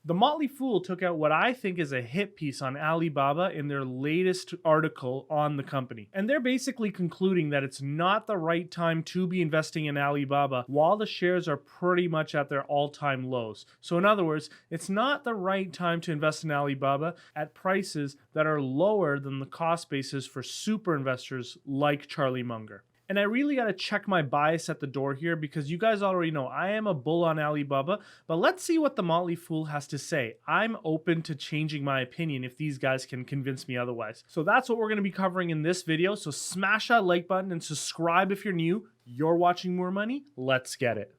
The Motley Fool took out what I think is a hit piece on Alibaba in their latest article on the company. And they're basically concluding that it's not the right time to be investing in Alibaba while the shares are pretty much at their all-time lows. So in other words, it's not the right time to invest in Alibaba at prices that are lower than the cost basis for super investors like Charlie Munger. And I really got to check my bias at the door here because you guys already know I am a bull on Alibaba, but let's see what the Motley Fool has to say. I'm open to changing my opinion if these guys can convince me otherwise. So that's what we're going to be covering in this video. So smash that like button and subscribe if you're new. You're watching More Money. Let's get it.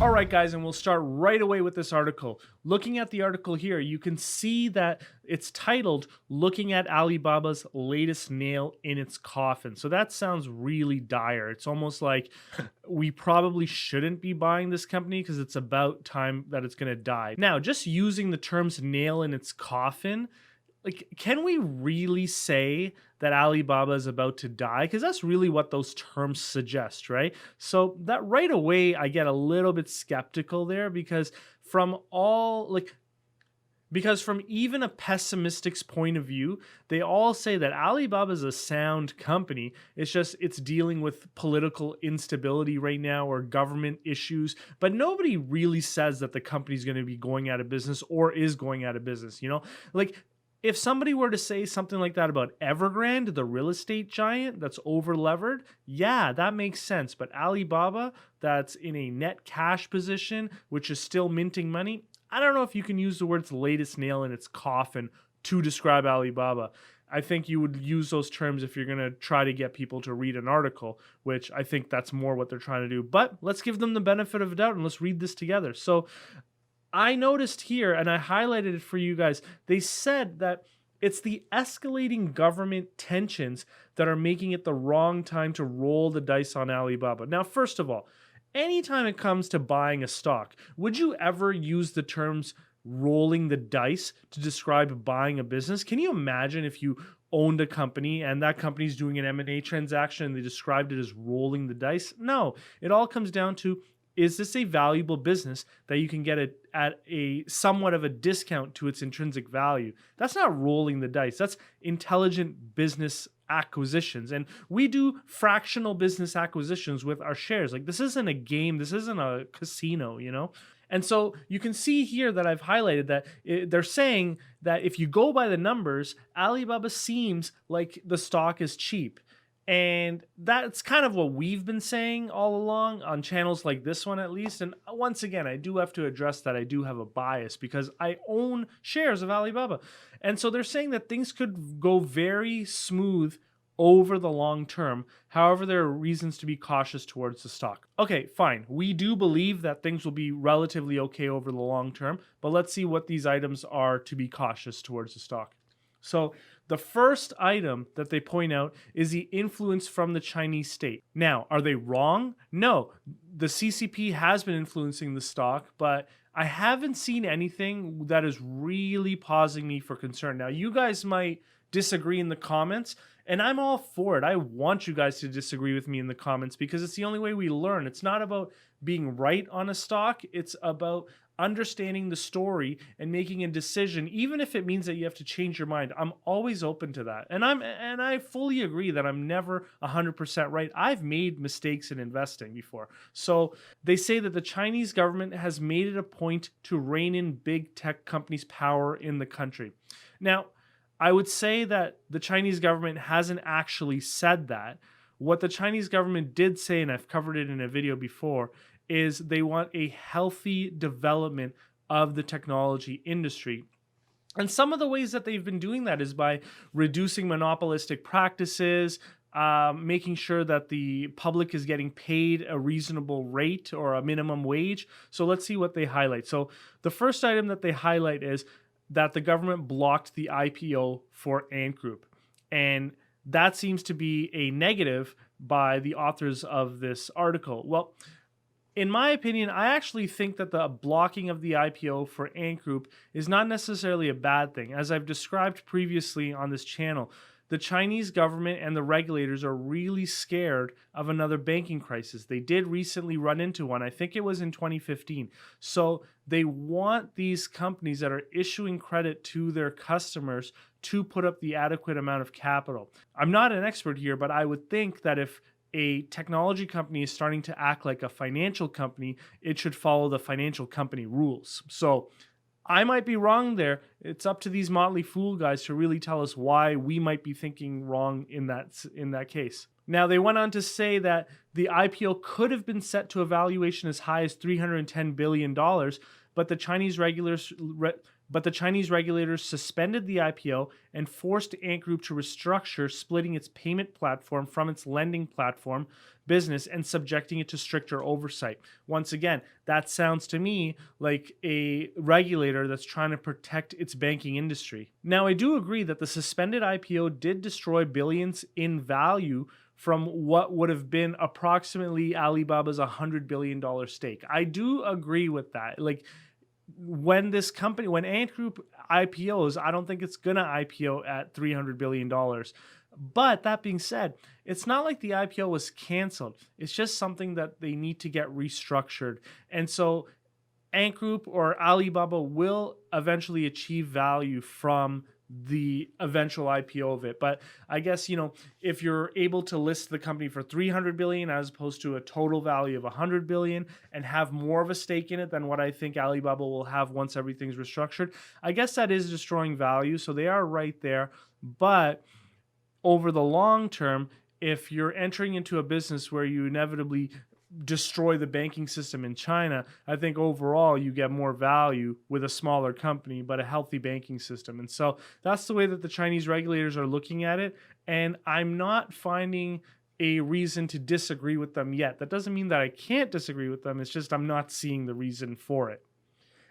All right, guys, and we'll start right away with this article. Looking at the article here, you can see that it's titled, Looking at Alibaba's Latest Nail in Its Coffin. So that sounds really dire. It's almost like we probably shouldn't be buying this company because it's about time that it's going to die. Now, just using the terms nail in its coffin, like, can we really say that Alibaba is about to die? Because that's really what those terms suggest, right? So that right away, I get a little bit skeptical there because from even a pessimistic's point of view, they all say that Alibaba is a sound company. It's just it's dealing with political instability right now or government issues, but nobody really says that the company's going to be going out of business or is going out of business, you know? Like, if somebody were to say something like that about Evergrande, the real estate giant that's over levered, yeah, that makes sense. But Alibaba, that's in a net cash position, which is still minting money, I don't know if you can use the words latest nail in its coffin to describe Alibaba. I think you would use those terms if you're going to try to get people to read an article, which I think that's more what they're trying to do. But let's give them the benefit of the doubt and let's read this together. So I noticed here, and I highlighted it for you guys, they said that it's the escalating government tensions that are making it the wrong time to roll the dice on Alibaba. Now, first of all, anytime it comes to buying a stock, would you ever use the terms rolling the dice to describe buying a business? Can you imagine if you owned a company and that company's doing an M&A transaction and they described it as rolling the dice? No, it all comes down to, is this a valuable business that you can get it at a somewhat of a discount to its intrinsic value? That's not rolling the dice. That's intelligent business acquisitions. And we do fractional business acquisitions with our shares. Like, this isn't a game. This isn't a casino, you know? And so you can see here that I've highlighted that they're saying that if you go by the numbers, Alibaba seems like the stock is cheap. And that's kind of what we've been saying all along on channels like this one, at least. And once again, I do have to address that I do have a bias because I own shares of Alibaba. And so they're saying that things could go very smooth over the long term. However, there are reasons to be cautious towards the stock. Okay, fine. We do believe that things will be relatively okay over the long term, but let's see what these items are to be cautious towards the stock. So the first item that they point out is the influence from the Chinese state. Now, are they wrong? No, the CCP has been influencing the stock, but I haven't seen anything that is really pausing me for concern. Now, you guys might disagree in the comments, and I'm all for it. I want you guys to disagree with me in the comments because it's the only way we learn. It's not about being right on a stock. It's about understanding the story and making a decision, even if it means that you have to change your mind. I'm always open to that. And I fully agree that I'm never 100% right. I've made mistakes in investing before. So they say that the Chinese government has made it a point to rein in big tech companies' power in the country. Now, I would say that the Chinese government hasn't actually said that. What the Chinese government did say, and I've covered it in a video before, is they want a healthy development of the technology industry. And some of the ways that they've been doing that is by reducing monopolistic practices, making sure that the public is getting paid a reasonable rate or a minimum wage. So let's see what they highlight. So the first item that they highlight is that the government blocked the IPO for Ant Group. And that seems to be a negative by the authors of this article. Well, in my opinion, I actually think that the blocking of the IPO for Ant Group is not necessarily a bad thing. As I've described previously on this channel, the Chinese government and the regulators are really scared of another banking crisis. They did recently run into one. I think it was in 2015. So they want these companies that are issuing credit to their customers to put up the adequate amount of capital. I'm not an expert here, but I would think that if a technology company is starting to act like a financial company, it should follow the financial company rules. So I might be wrong there. It's up to these Motley Fool guys to really tell us why we might be thinking wrong in that case. Now, they went on to say that the IPO could have been set to a valuation as high as $310 billion, but the Chinese regulators suspended the IPO and forced Ant Group to restructure, splitting its payment platform from its lending platform business and subjecting it to stricter oversight. Once again, that sounds to me like a regulator that's trying to protect its banking industry. Now, I do agree that the suspended IPO did destroy billions in value from what would have been approximately Alibaba's $100 billion stake. I do agree with that. Like, when Ant Group IPOs, I don't think it's going to IPO at $300 billion. But that being said, it's not like the IPO was canceled. It's just something that they need to get restructured. And so Ant Group or Alibaba will eventually achieve value from the eventual IPO of it. But I guess, if you're able to list the company for 300 billion as opposed to a total value of 100 billion and have more of a stake in it than what I think Alibaba will have once everything's restructured, I guess that is destroying value. So they are right there. But over the long term, if you're entering into a business where you inevitably destroy the banking system in China, I think overall you get more value with a smaller company, but a healthy banking system. And so that's the way that the Chinese regulators are looking at it. And I'm not finding a reason to disagree with them yet. That doesn't mean that I can't disagree with them. It's just I'm not seeing the reason for it.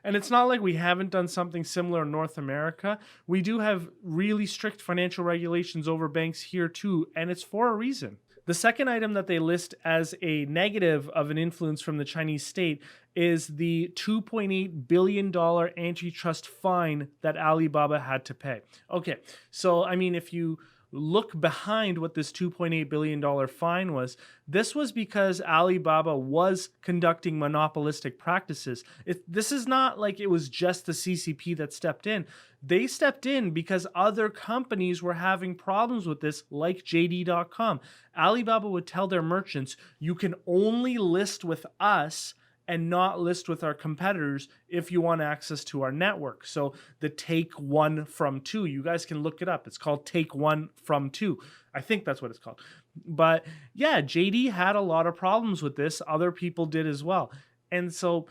And it's not like we haven't done something similar in North America. We do have really strict financial regulations over banks here too, and it's for a reason. The second item that they list as a negative of an influence from the Chinese state is the $2.8 billion antitrust fine that Alibaba had to pay. Okay, so if you look behind what this $2.8 billion fine was, this was because Alibaba was conducting monopolistic practices. This is not like it was just the CCP that stepped in. They stepped in because other companies were having problems with this, like JD.com. Alibaba would tell their merchants, you can only list with us and not list with our competitors if you want access to our network. So the take one from two, you guys can look it up. It's called take one from two. I think that's what it's called. But yeah, JD had a lot of problems with this. Other people did as well. And so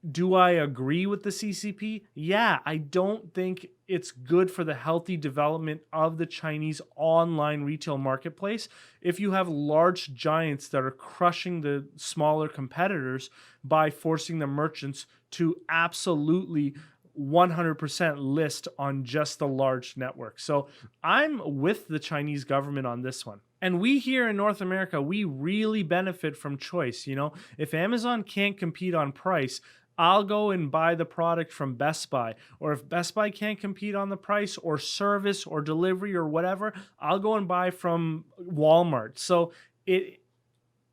do I agree with the CCP? Yeah, I don't think it's good for the healthy development of the Chinese online retail marketplace if you have large giants that are crushing the smaller competitors by forcing the merchants to absolutely 100% list on just the large network. So I'm with the Chinese government on this one. And we here in North America, we really benefit from choice. If Amazon can't compete on price, I'll go and buy the product from Best Buy. Or if Best Buy can't compete on the price or service or delivery or whatever, I'll go and buy from Walmart. So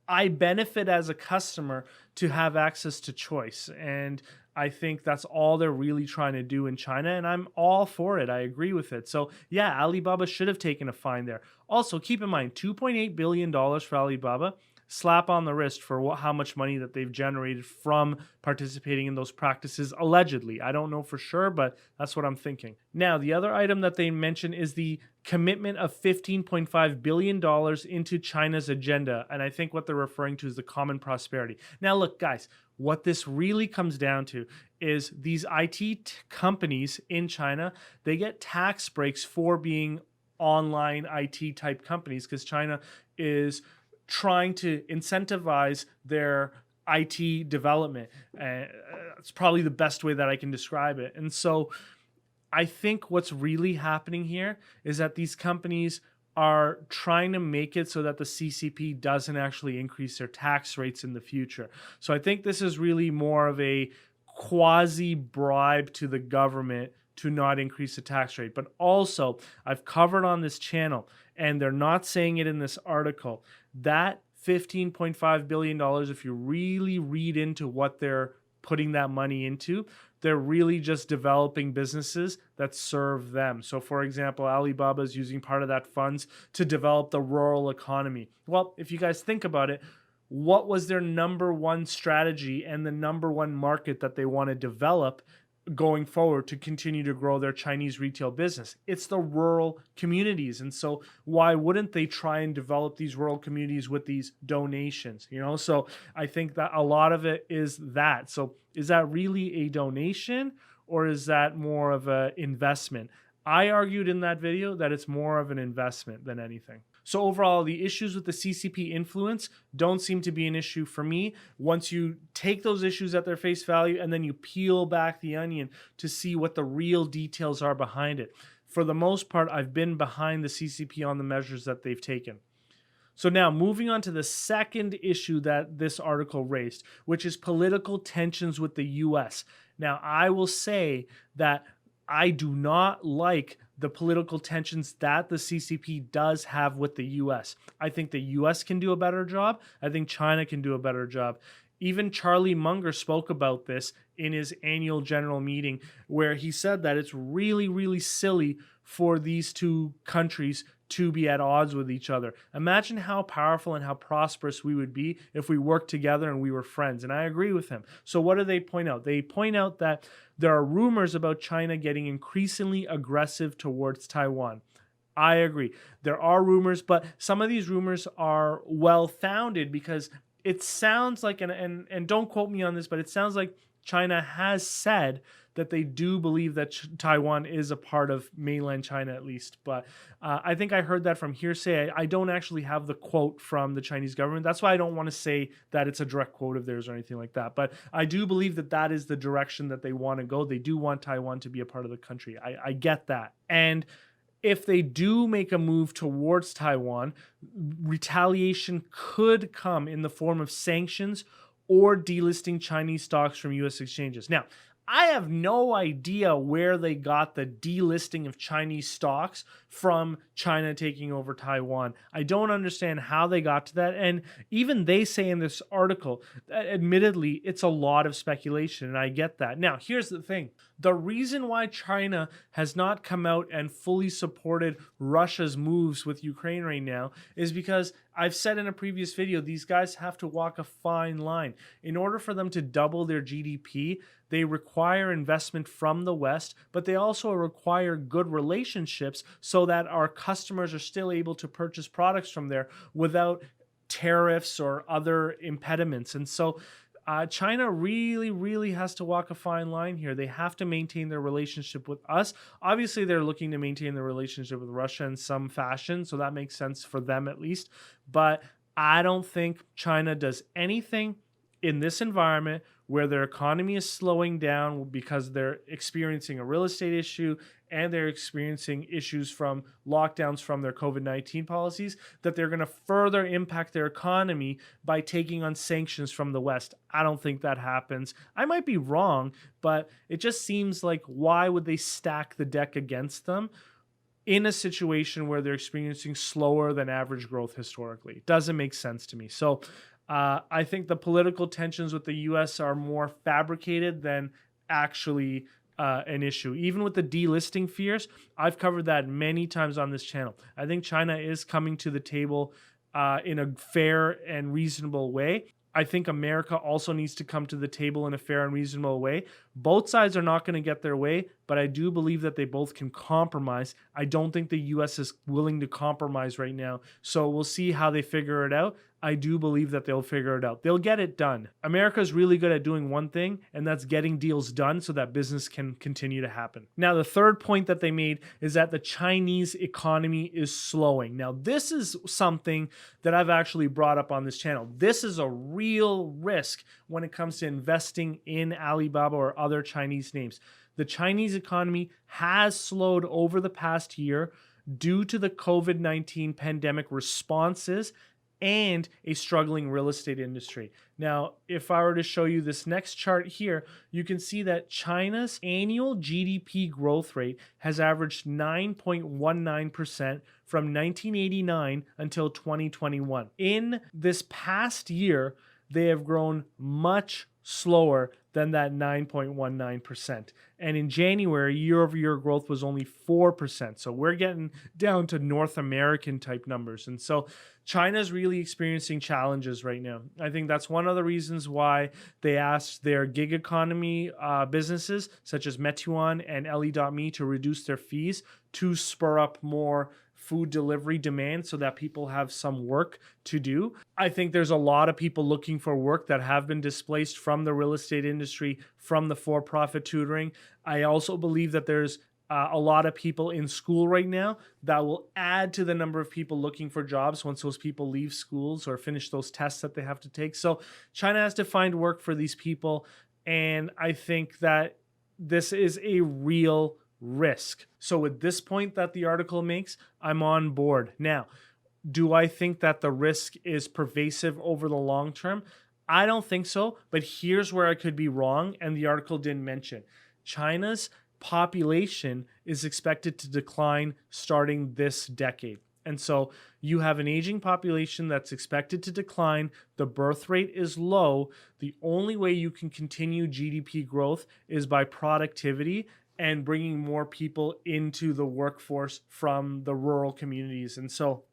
I benefit as a customer to have access to choice. And I think that's all they're really trying to do in China, and I'm all for it. I agree with it. So yeah, Alibaba should have taken a fine there. Also, keep in mind, $2.8 billion for Alibaba, slap on the wrist for how much money that they've generated from participating in those practices, allegedly. I don't know for sure, but that's what I'm thinking. Now, the other item that they mention is the commitment of $15.5 billion into China's agenda. And I think what they're referring to is the common prosperity. Now, look, guys, what this really comes down to is these IT companies in China, they get tax breaks for being online IT type companies because China is trying to incentivize their IT development. It's probably the best way that I can describe it. And so I think what's really happening here is that these companies are trying to make it so that the CCP doesn't actually increase their tax rates in the future. So I think this is really more of a quasi bribe to the government to not increase the tax rate. But also, I've covered on this channel, and they're not saying it in this article, that $15.5 billion, if you really read into what they're putting that money into, they're really just developing businesses that serve them. So for example, Alibaba is using part of that funds to develop the rural economy. Well, if you guys think about it, what was their number one strategy and the number one market that they want to develop going forward to continue to grow their Chinese retail business? It's the rural communities. And so why wouldn't they try and develop these rural communities with these donations? So I think that a lot of it is that. So is that really a donation, or is that more of an investment? I argued in that video that it's more of an investment than anything. So overall, the issues with the CCP influence don't seem to be an issue for me. Once you take those issues at their face value and then you peel back the onion to see what the real details are behind it. For the most part, I've been behind the CCP on the measures that they've taken. So now moving on to the second issue that this article raised, which is political tensions with the US. Now, I will say that I do not like the political tensions that the CCP does have with the US. I think the US can do a better job. I think China can do a better job. Even Charlie Munger spoke about this in his annual general meeting, where he said that it's really, really silly for these two countries to be at odds with each other. Imagine how powerful and how prosperous we would be if we worked together and we were friends. And I agree with him. So what do they point out? They point out that there are rumors about China getting increasingly aggressive towards Taiwan. I agree. There are rumors, but some of these rumors are well-founded because it sounds like, and don't quote me on this, but it sounds like China has said that they do believe that Taiwan is a part of mainland China at least. But I think I heard that from hearsay. I don't actually have the quote from the Chinese government. That's why I don't want to say that it's a direct quote of theirs or anything like that. But I do believe that that is the direction that they want to go. They do want Taiwan to be a part of the country. I get that. And if they do make a move towards Taiwan, retaliation could come in the form of sanctions or delisting Chinese stocks from U.S. exchanges. Now, I have no idea where they got the delisting of Chinese stocks from China taking over Taiwan. I don't understand how they got to that. And even they say in this article, admittedly, it's a lot of speculation, and I get that. Now, here's the thing. The reason why China has not come out and fully supported Russia's moves with Ukraine right now is because I've said in a previous video, these guys have to walk a fine line. In order for them to double their GDP, they require investment from the West, but they also require good relationships so that our customers are still able to purchase products from there without tariffs or other impediments. And so China really, really has to walk a fine line here. They have to maintain their relationship with us. Obviously, they're looking to maintain their relationship with Russia in some fashion, so that makes sense for them at least. But I don't think China does anything in this environment where their economy is slowing down because they're experiencing a real estate issue and they're experiencing issues from lockdowns from their COVID-19 policies, that they're going to further impact their economy by taking on sanctions from the West. I don't think that happens. I might be wrong, but it just seems like, why would they stack the deck against them in a situation where they're experiencing slower than average growth historically? It doesn't make sense to me. So I think the political tensions with the U.S. are more fabricated than actually an issue. Even with the delisting fears, I've covered that many times on this channel. I think China is coming to the table in a fair and reasonable way. I think America also needs to come to the table in a fair and reasonable way. Both sides are not going to get their way, but I do believe that they both can compromise. I don't think the U.S. is willing to compromise right now, so we'll see how they figure it out. I do believe that they'll figure it out. They'll get it done. America is really good at doing one thing, and that's getting deals done so that business can continue to happen. Now, the third point that they made is that the Chinese economy is slowing. Now, this is something that I've actually brought up on this channel. This is a real risk when it comes to investing in Alibaba or other Chinese names. The Chinese economy has slowed over the past year due to the COVID-19 pandemic responses and a struggling real estate industry. Now, if I were to show you this next chart here, you can see that China's annual GDP growth rate has averaged 9.19% from 1989 until 2021. In this past year, they have grown much slower than that 9.19%. And in January, year-over-year growth was only 4%. So we're getting down to North American type numbers. And so China's really experiencing challenges right now. I think that's one of the reasons why they asked their gig economy businesses, such as Meituan and Elle.me, to reduce their fees to spur up more food delivery demand so that people have some work to do. I think there's a lot of people looking for work that have been displaced from the real estate industry, from the for-profit tutoring. I also believe that there's a lot of people in school right now that will add to the number of people looking for jobs once those people leave schools or finish those tests that they have to take. So China has to find work for these people. And I think that this is a real risk. So at this point that the article makes, I'm on board. Now, do I think that the risk is pervasive over the long term? I don't think so, but here's where I could be wrong, and the article didn't mention. China's population is expected to decline starting this decade. And so you have an aging population that's expected to decline. The birth rate is low. The only way you can continue GDP growth is by productivity and bringing more people into the workforce from the rural communities. And so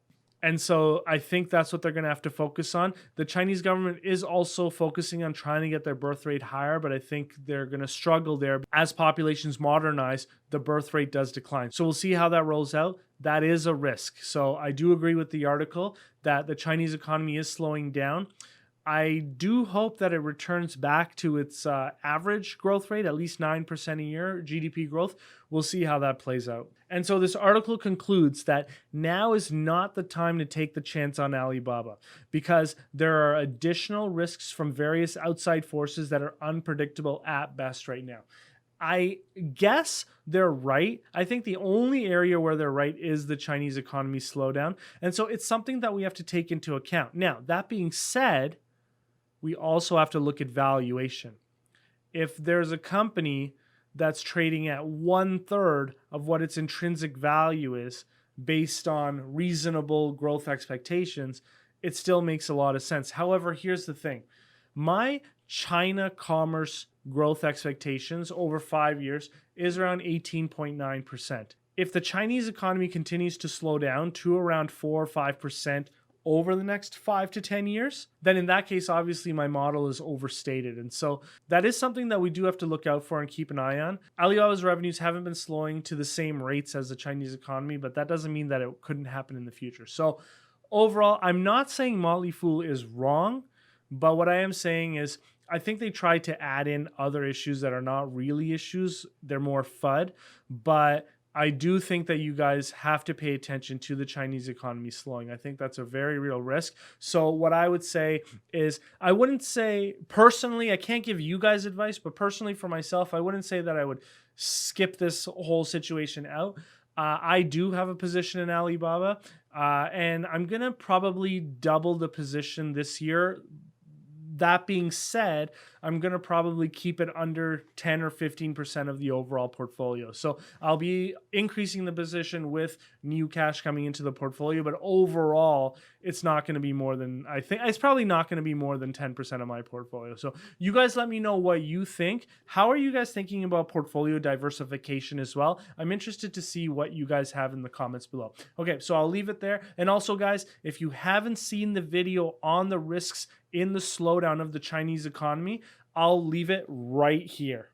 I think that's what they're going to have to focus on. The Chinese government is also focusing on trying to get their birth rate higher, but I think they're going to struggle there. As populations modernize, the birth rate does decline. So we'll see how that rolls out. That is a risk. So I do agree with the article that the Chinese economy is slowing down. I do hope that it returns back to its average growth rate, at least 9% a year, GDP growth. We'll see how that plays out. And so this article concludes that now is not the time to take the chance on Alibaba because there are additional risks from various outside forces that are unpredictable at best right now. I guess they're right. I think the only area where they're right is the Chinese economy slowdown. And so it's something that we have to take into account. Now, that being said, we also have to look at valuation. If there's a company that's trading at 1/3 of what its intrinsic value is based on reasonable growth expectations, it still makes a lot of sense. However, here's the thing. My China commerce growth expectations over 5 years is around 18.9%. If the Chinese economy continues to slow down to around 4 or 5% over the next 5 to 10 years, then in that case, obviously my model is overstated. And so that is something that we do have to look out for and keep an eye on. Alibaba's revenues haven't been slowing to the same rates as the Chinese economy, but that doesn't mean that it couldn't happen in the future. So overall, I'm not saying Motley Fool is wrong, but what I am saying is I think they tried to add in other issues that are not really issues. They're more FUD, but I do think that you guys have to pay attention to the Chinese economy slowing. I think that's a very real risk. So what I would say is, I wouldn't say personally, I can't give you guys advice, but personally for myself, I wouldn't say that I would skip this whole situation out. I do have a position in Alibaba, and I'm going to probably double the position this year. That being said, I'm going to probably keep it under 10 or 15% of the overall portfolio. So I'll be increasing the position with new cash coming into the portfolio, but overall, it's not going to be more than, I think, it's probably not going to be more than 10% of my portfolio. So you guys let me know what you think. How are you guys thinking about portfolio diversification as well? I'm interested to see what you guys have in the comments below. Okay, so I'll leave it there. And also, guys, if you haven't seen the video on the risks in the slowdown of the Chinese economy, I'll leave it right here.